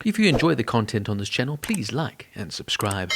If you enjoy the content on this channel, please like and subscribe.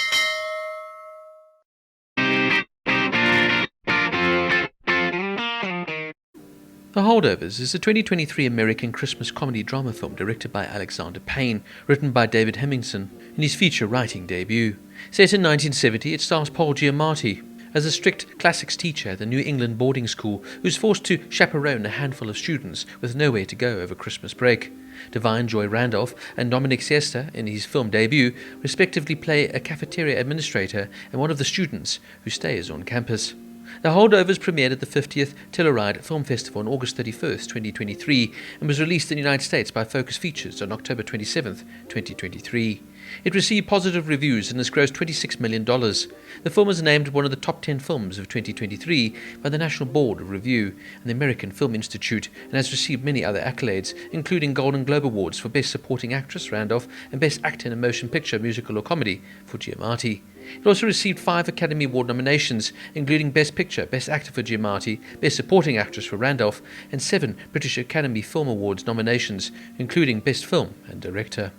The Holdovers is a 2023 American Christmas comedy drama film directed by Alexander Payne, written by David Hemingson in his feature writing debut. Set in 1970, it stars Paul Giamatti as a strict classics teacher at the New England boarding school who's forced to chaperone a handful of students with nowhere to go over Christmas break. Divine Joy Randolph and Dominic Sessa, in his film debut, respectively play a cafeteria administrator and one of the students who stays on campus. The Holdovers premiered at the 50th Telluride Film Festival on August 31st, 2023, and was released in the United States by Focus Features on October 27th, 2023. It received positive reviews and has grossed $26 million. The film was named one of the top 10 films of 2023 by the National Board of Review and the American Film Institute, and has received many other accolades, including Golden Globe Awards for Best Supporting Actress, Randolph, and Best Actor in a Motion Picture, Musical or Comedy for Giamatti. It also received 5 Academy Award nominations, including Best Picture, Best Actor for Giamatti, Best Supporting Actress for Randolph, and 7 British Academy Film Awards nominations, including Best Film and Director.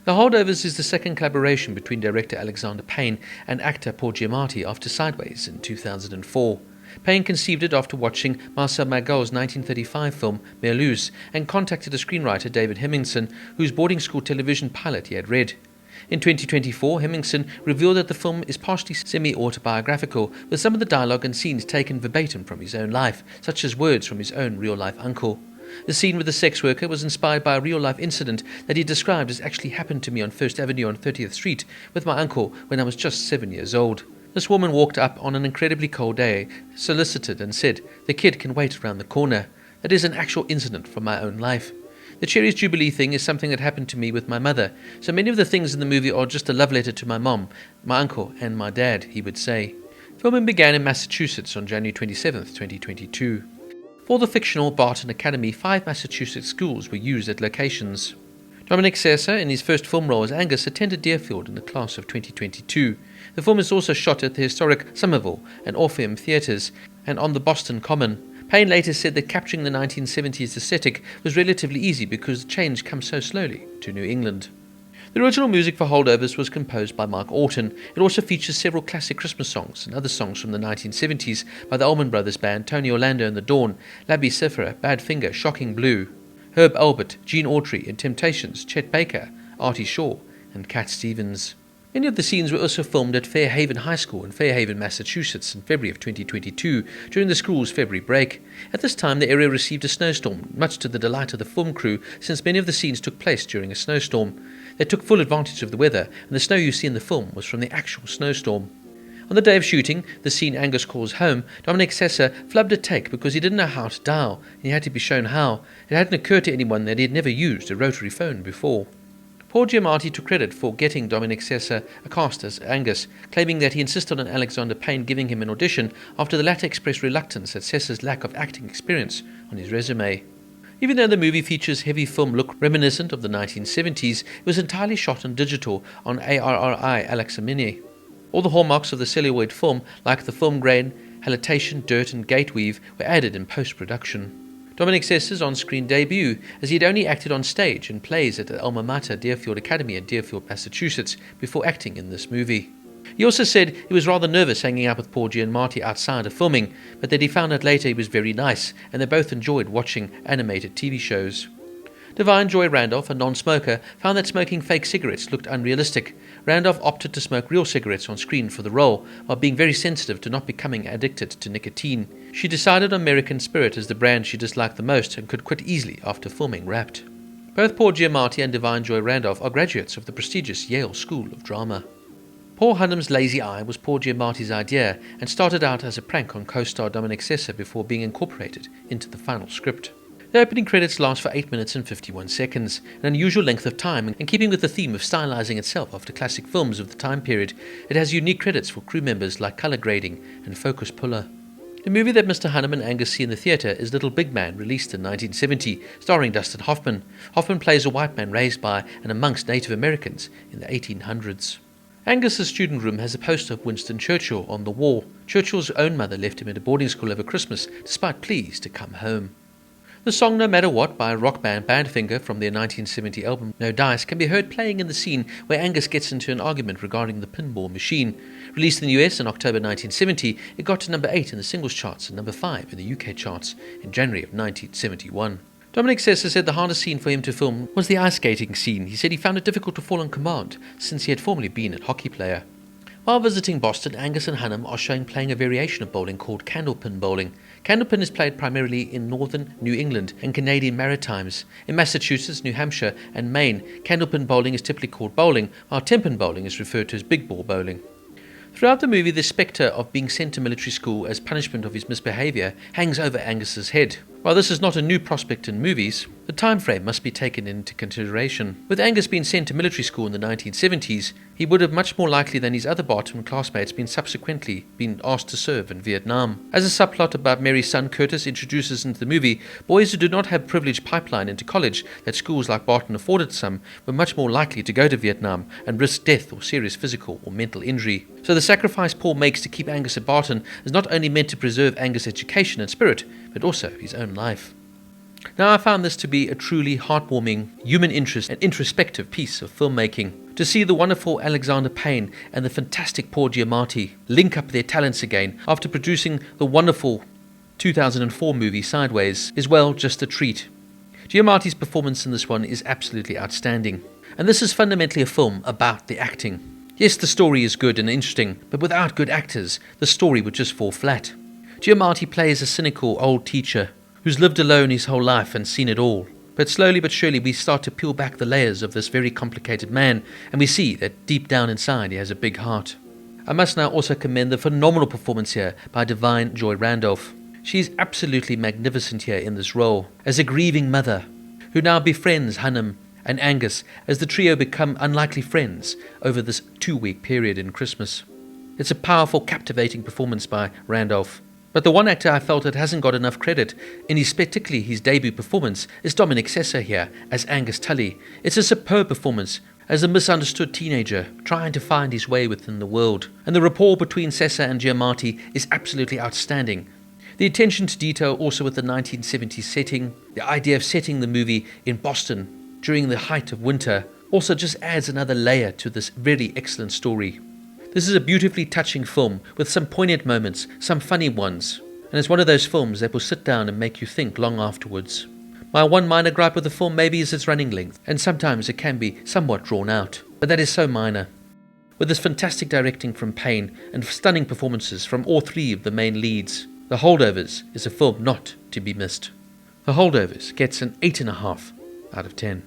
The Holdovers is the second collaboration between director Alexander Payne and actor Paul Giamatti after Sideways in 2004. Payne conceived it after watching Marcel Margot's 1935 film Merluz and contacted the screenwriter David Hemingson, whose boarding school television pilot he had read. In 2024, Hemingson revealed that the film is partially semi-autobiographical, with some of the dialogue and scenes taken verbatim from his own life, such as words from his own real-life uncle. The scene with the sex worker was inspired by a real-life incident that he described as actually happened to me on 1st Avenue on 30th Street with my uncle when I was just 7 years old. This woman walked up on an incredibly cold day, solicited and said, "The kid can wait around the corner." That is an actual incident from my own life. The Cherries Jubilee thing is something that happened to me with my mother, so many of the things in the movie are just a love letter to my mom, my uncle and my dad, he would say. Filming began in Massachusetts on January 27, 2022. For the fictional Barton Academy, 5 Massachusetts schools were used at locations. Dominic Sessa, in his first film role as Angus, attended Deerfield in the class of 2022. The film is also shot at the historic Somerville and Orpheum theatres and on the Boston Common. Payne later said that capturing the 1970s aesthetic was relatively easy because the change comes so slowly to New England. The original music for Holdovers was composed by Mike Orton. It also features several classic Christmas songs and other songs from the 1970s by the Allman Brothers Band, Tony Orlando and the Dawn, Labby Sifra, Badfinger, Shocking Blue, Herb Albert, Gene Autry and Temptations, Chet Baker, Artie Shaw and Cat Stevens. Many of the scenes were also filmed at Fairhaven High School in Fairhaven, Massachusetts in February of 2022 during the school's February break. At this time, the area received a snowstorm, much to the delight of the film crew, since many of the scenes took place during a snowstorm. They took full advantage of the weather, and the snow you see in the film was from the actual snowstorm. On the day of shooting, the scene Angus calls home, Dominic Sessa flubbed a take because he didn't know how to dial, and he had to be shown how. It hadn't occurred to anyone that he had never used a rotary phone before. Paul Giamatti took credit for getting Dominic Sessa a cast as Angus, claiming that he insisted on Alexander Payne giving him an audition after the latter expressed reluctance at Sessa's lack of acting experience on his resume. Even though the movie features heavy film look reminiscent of the 1970s, it was entirely shot on digital on ARRI Alexa Mini. All the hallmarks of the celluloid film, like the film grain, halitation, dirt and gate weave, were added in post-production. Dominic Sessa's on-screen debut, as he had only acted on stage in plays at the alma mater Deerfield Academy in Deerfield, Massachusetts, before acting in this movie. He also said he was rather nervous hanging out with Paul Giamatti outside of filming, but that he found out later he was very nice, and they both enjoyed watching animated TV shows. Divine Joy Randolph, a non-smoker, found that smoking fake cigarettes looked unrealistic. Randolph opted to smoke real cigarettes on screen for the role, while being very sensitive to not becoming addicted to nicotine. She decided on American Spirit as the brand she disliked the most and could quit easily after filming Wrapped. Both Paul Giamatti and Divine Joy Randolph are graduates of the prestigious Yale School of Drama. Paul Hunnam's Lazy Eye was Paul Giamatti's idea and started out as a prank on co-star Dominic Sessa before being incorporated into the final script. The opening credits last for 8 minutes and 51 seconds, an unusual length of time, and keeping with the theme of stylizing itself after classic films of the time period, it has unique credits for crew members like color grading and focus puller. The movie that Mr. Hunnam and Angus see in the theatre is Little Big Man, released in 1970, starring Dustin Hoffman. Hoffman plays a white man raised by and amongst Native Americans in the 1800s. Angus's student room has a poster of Winston Churchill on the wall. Churchill's own mother left him at a boarding school over Christmas, despite pleas to come home. The song No Matter What by rock band Badfinger from their 1970 album No Dice can be heard playing in the scene where Angus gets into an argument regarding the pinball machine. Released in the US in October 1970, it got to number 8 in the singles charts and number 5 in the UK charts in January of 1971. Dominic Sessa said the hardest scene for him to film was the ice skating scene. He said he found it difficult to fall on command since he had formerly been a hockey player. While visiting Boston, Angus and Hunnam are shown playing a variation of bowling called candlepin bowling. Candlepin is played primarily in northern New England and Canadian Maritimes. In Massachusetts, New Hampshire, and Maine, candlepin bowling is typically called bowling, while tenpin bowling is referred to as big ball bowling. Throughout the movie, the spectre of being sent to military school as punishment of his misbehaviour hangs over Angus's head. While this is not a new prospect in movies, the time frame must be taken into consideration. With Angus being sent to military school in the 1970s, he would have much more likely than his other Barton classmates been subsequently been asked to serve in Vietnam. As a subplot about Mary's son Curtis introduces into the movie, boys who did not have privileged pipeline into college that schools like Barton afforded some were much more likely to go to Vietnam and risk death or serious physical or mental injury. So the sacrifice Paul makes to keep Angus at Barton is not only meant to preserve Angus' education and spirit, but also his own life. Now, I found this to be a truly heartwarming, human interest and introspective piece of filmmaking. To see the wonderful Alexander Payne and the fantastic Paul Giamatti link up their talents again after producing the wonderful 2004 movie Sideways is, well, just a treat. Giamatti's performance in this one is absolutely outstanding. And this is fundamentally a film about the acting. Yes, the story is good and interesting, but without good actors, the story would just fall flat. Giamatti plays a cynical old teacher who's lived alone his whole life and seen it all. But slowly but surely we start to peel back the layers of this very complicated man, and we see that deep down inside he has a big heart. I must now also commend the phenomenal performance here by Divine Joy Randolph. She's absolutely magnificent here in this role, as a grieving mother, who now befriends Hunnam and Angus as the trio become unlikely friends over this 2-week period in Christmas. It's a powerful, captivating performance by Randolph. But the one actor I felt that hasn't got enough credit, particularly his debut performance, is Dominic Sessa here as Angus Tully. It's a superb performance as a misunderstood teenager trying to find his way within the world. And the rapport between Sessa and Giamatti is absolutely outstanding. The attention to detail also with the 1970s setting, the idea of setting the movie in Boston during the height of winter, also just adds another layer to this really excellent story. This is a beautifully touching film with some poignant moments, some funny ones, and it's one of those films that will sit down and make you think long afterwards. My one minor gripe with the film maybe is its running length, and sometimes it can be somewhat drawn out, but that is so minor. With this fantastic directing from Payne and stunning performances from all 3 of the main leads, The Holdovers is a film not to be missed. The Holdovers gets an 8.5 out of 10.